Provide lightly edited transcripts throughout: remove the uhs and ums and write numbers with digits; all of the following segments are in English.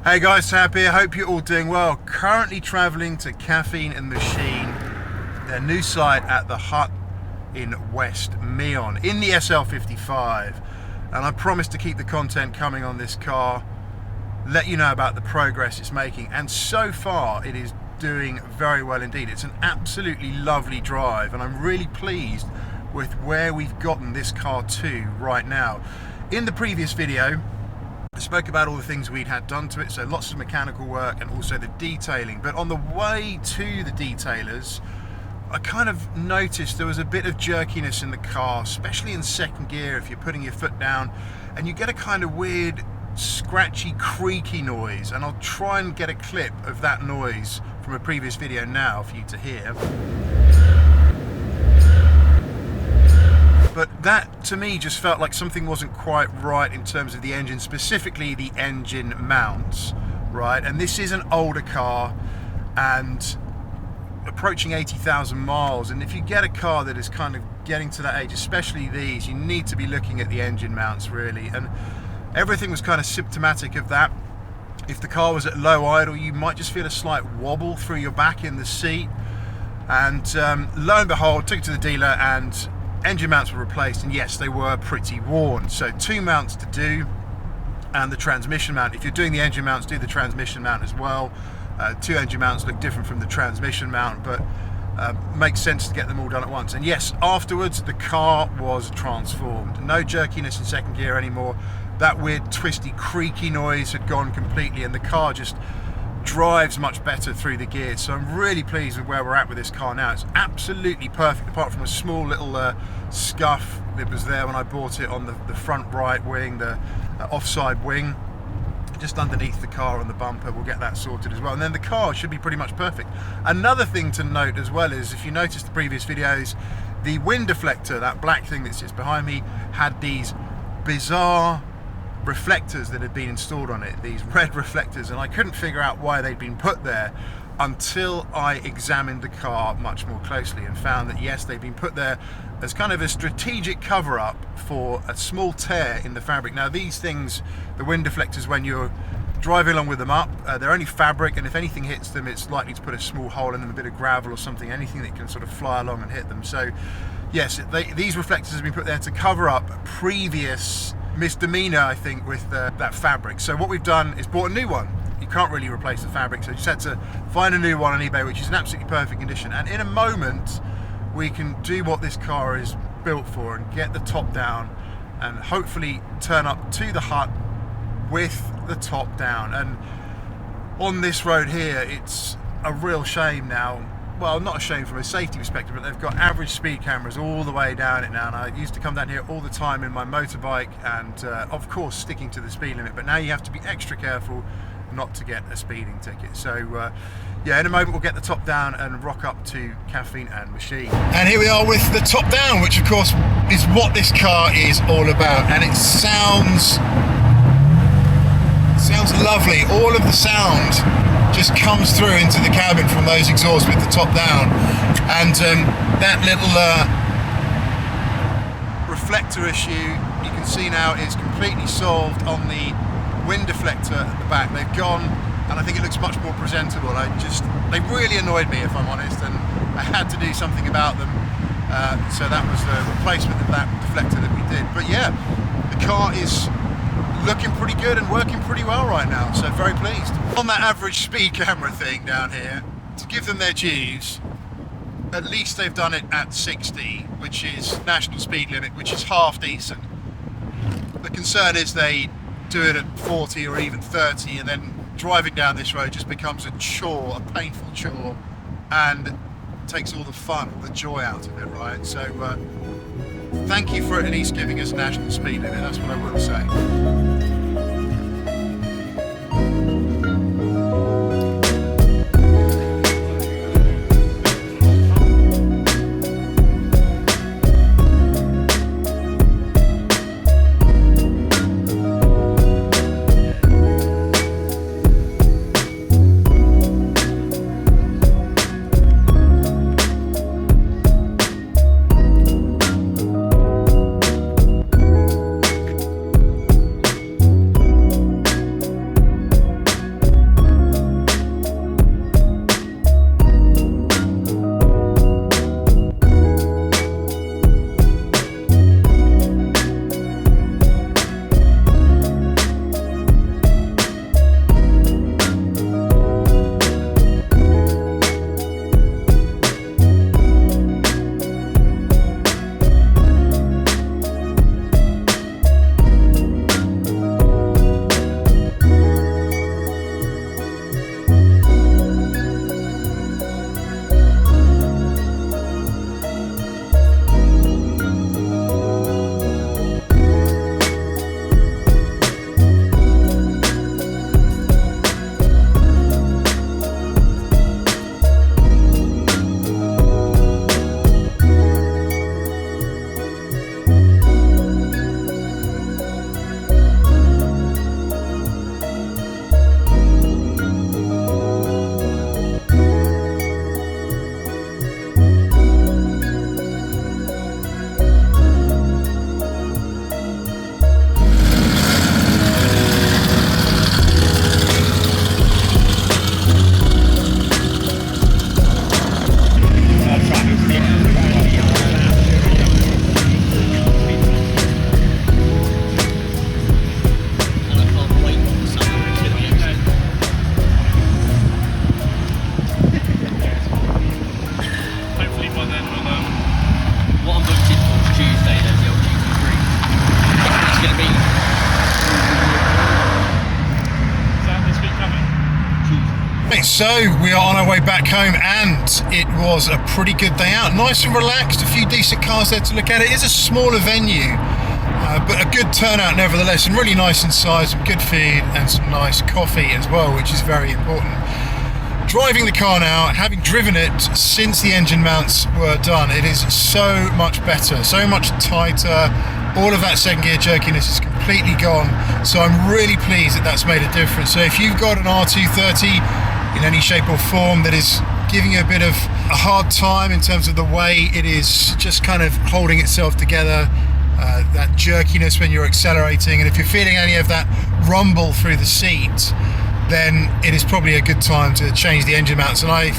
Hey guys, Tab here. Hope you're all doing well. Currently traveling to Caffeine Machine, their new site at the hut in West Meon in the SL55, and I promise to keep the content coming on this car, let you know about the progress it's making, and so far it is doing very well indeed. It's an absolutely lovely drive, and I'm really pleased with where we've gotten this car to right now. In the previous video I spoke about all the things we'd had done to it, so lots of mechanical work and also the detailing, but on the way to the detailers I kind of noticed there was a bit of jerkiness in the car, especially in second gear if you're putting your foot down, and you get a kind of weird scratchy creaky noise, and I'll try and get a clip of that noise from a previous video now for you to hear. But that to me just felt like something wasn't quite right in terms of the engine, specifically the engine mounts, right? And this is an older car and approaching 80,000 miles, and if you get a car that is kind of getting to that age, especially these, you need to be looking at the engine mounts really, and everything was kind of symptomatic of that. If the car was at low idle, you might just feel a slight wobble through your back in the seat, and lo and behold, took it to the dealer and engine mounts were replaced, and yes, they were pretty worn. So 2 mounts to do, and the transmission mount. If you're doing the engine mounts, do the transmission mount as well. 2 engine mounts look different from the transmission mount, but makes sense to get them all done at once. And yes, afterwards the car was transformed. No jerkiness in second gear anymore. That weird twisty creaky noise had gone completely, and the car just drives much better through the gears. So I'm really pleased with where we're at with this car now. It's absolutely perfect, apart from a small little scuff that was there when I bought it on the front right wing, the offside wing, just underneath the car on the bumper. We'll get that sorted as well, and then the car should be pretty much perfect. Another thing to note as well is, if you noticed the previous videos, the wind deflector, that black thing that sits behind me, had these bizarre reflectors that had been installed on it, these red reflectors, and I couldn't figure out why they'd been put there until I examined the car much more closely and found that yes, they'd been put there as kind of a strategic cover-up for a small tear in the fabric. Now these things, the wind deflectors, when you're driving along with them up, they're only fabric, and if anything hits them it's likely to put a small hole in them, a bit of gravel or something, anything that can sort of fly along and hit them. So yes, these reflectors have been put there to cover up previous misdemeanor, I think, with that fabric. So what we've done is bought a new one. You can't really replace the fabric, so you just had to find a new one on eBay, which is in absolutely perfect condition. And in a moment we can do what this car is built for and get the top down and hopefully turn up to the hut with the top down. And on this road here, it's a real shame now. Well, not a shame from a safety perspective, but they've got average speed cameras all the way down it now, and I used to come down here all the time in my motorbike and of course sticking to the speed limit, but now you have to be extra careful not to get a speeding ticket. So yeah, in a moment we'll get the top down and rock up to Caffeine Machine. And here we are with the top down, which of course is what this car is all about, and it sounds lovely. All of the sound just comes through into the cabin from those exhausts with the top down, and that little reflector issue you can see now is completely solved on the wind deflector at the back. They've gone, and I think it looks much more presentable. They really annoyed me, if I'm honest, and I had to do something about them, so that was the replacement of that deflector that we did. But yeah, the car is looking pretty good and working pretty well right now, so very pleased. On that average speed camera thing down here, to give them their dues, at least they've done it at 60, which is national speed limit, which is half decent. The concern is they do it at 40 or even 30, and then driving down this road just becomes a chore, a painful chore, and takes all the fun, the joy out of it, right? So thank you for at least giving us national speed limit, that's what I will say. Okay, so we are on our way back home, and it was a pretty good day out. Nice and relaxed, a few decent cars there to look at. It is a smaller venue, but a good turnout nevertheless, and really nice inside, some good food and some nice coffee as well, which is very important. Driving the car now, having driven it since the engine mounts were done, it is so much better, so much tighter. All of that second gear jerkiness is completely gone, so I'm really pleased that that's made a difference. So if you've got an R230 in any shape or form that is giving you a bit of a hard time in terms of the way it is just kind of holding itself together, that jerkiness when you're accelerating, and if you're feeling any of that rumble through the seat, then it is probably a good time to change the engine mounts. And I've,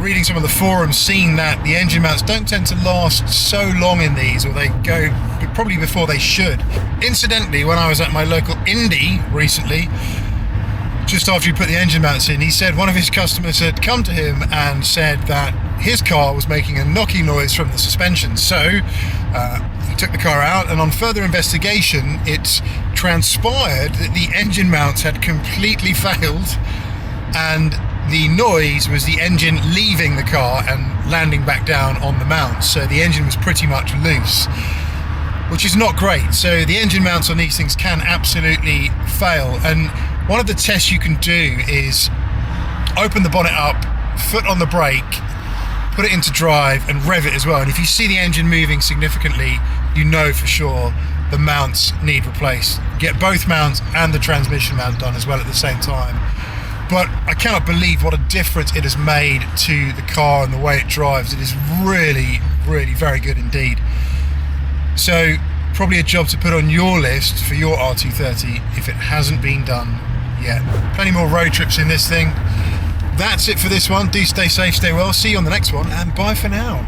reading some of the forums, seen that the engine mounts don't tend to last so long in these, or they go probably before they should. Incidentally, when I was at my local Indy recently, just after he put the engine mounts in, he said one of his customers had come to him and said that his car was making a knocking noise from the suspension. So he took the car out, and on further investigation it transpired that the engine mounts had completely failed, and the noise was the engine leaving the car and landing back down on the mounts. So the engine was pretty much loose, which is not great. So the engine mounts on these things can absolutely fail, and one of the tests you can do is open the bonnet up, foot on the brake, put it into drive and rev it as well, and if you see the engine moving significantly, you know for sure the mounts need replaced. Get both mounts and the transmission mount done as well at the same time. But I cannot believe what a difference it has made to the car and the way it drives. It is really, really very good indeed. So probably a job to put on your list for your R230 if it hasn't been done yet. Plenty more road trips in this thing. That's it for this one. Do stay safe, stay well. See you on the next one, and bye for now.